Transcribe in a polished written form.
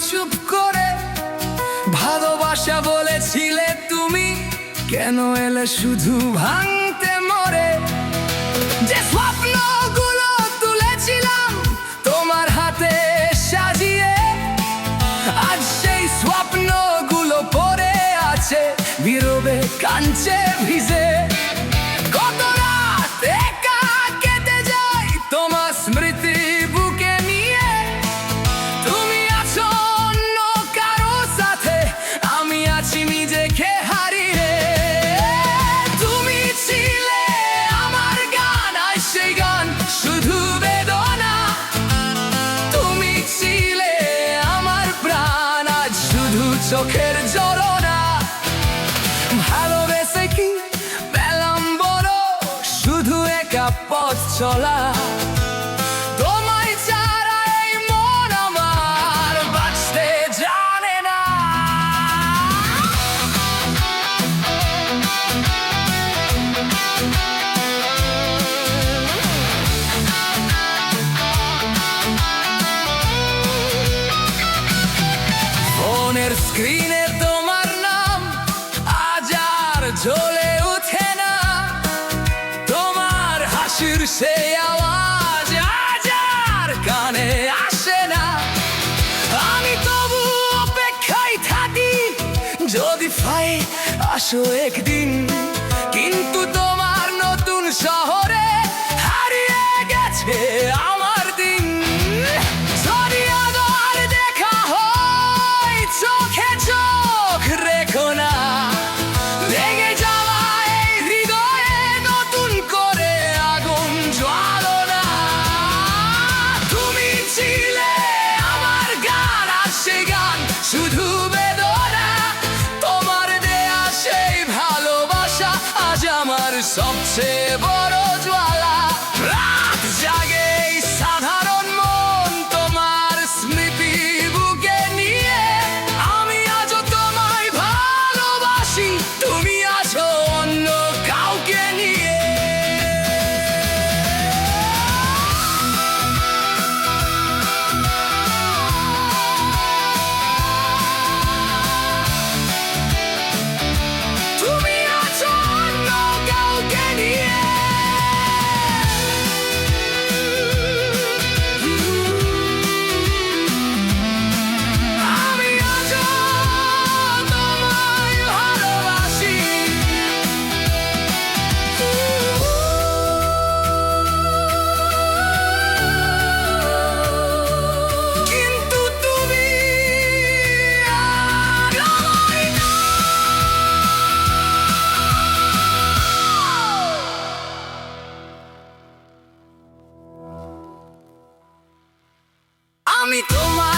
চুপ করে। ভালোবাসা বলেছিলে তুমি, কেন এলে শুধু ভাঙতে মরে। যে স্বপ্নগুলো তুলেছিলাম তোমার হাতে সাজিয়ে, আজ সেই স্বপ্নগুলো পড়ে আছে নীরবে কাঞ্চে ভিজে। কত রাত একা কেটে যায় তোমার স্মৃতি বুকে নিয়ে। তুমি আছো অন্য কারো সাথে, আমি আছি নিজেকে হারিয়ে। তুমি ছিলে আমার গান, আর সেই গান শুধু বেদনা। তুমি ছিলে আমার প্রাণ, আজ শুধু চোখের ঝরনা। ভালোবেসে কি পেলাম বড়, শুধু একা পথ চলা। তোমায় ছাড়া এই মন আমার বাঁচতে জানে না। ফোনের স্ক্রিনে তোমার নাম আজ আর জ্বলে ওঠে না। তোমার হাসির সেই আওয়াজ আজ আর কানে আসে না। আমি তবু অপেক্ষায় থাকি, যদি পাই আসো একদিন। কিন্তু তোমার নতুন শহরে হারিয়ে গেছে আমার দিন। যদি আবার দেখা হয় চোখে চোখ রেখো না। লেগে যাওয়া এই হৃদয়ে নতুন করে আগুন জ্বালো না। তুমি ছিলে আমার গান, আর সেই গান শুধু বেদনা। তোমার দেয়া সেই ভালোবাসা আজ আমার সবচেয়ে বড় জ্বালা। রাত জাগে এই সাধারণ মন তোমার স্মৃতি বুকে নিয়ে। আমি আজও তোমায় ভালোবাসি, তুমি আছো অন্য কাউকে নিয়ে। তুমি আছো অন্য কাউকে নিয়ে। আমি আজও তোমায় ভালোবাসি। কিন্তু তুমি আর আমার না। আমি তোমার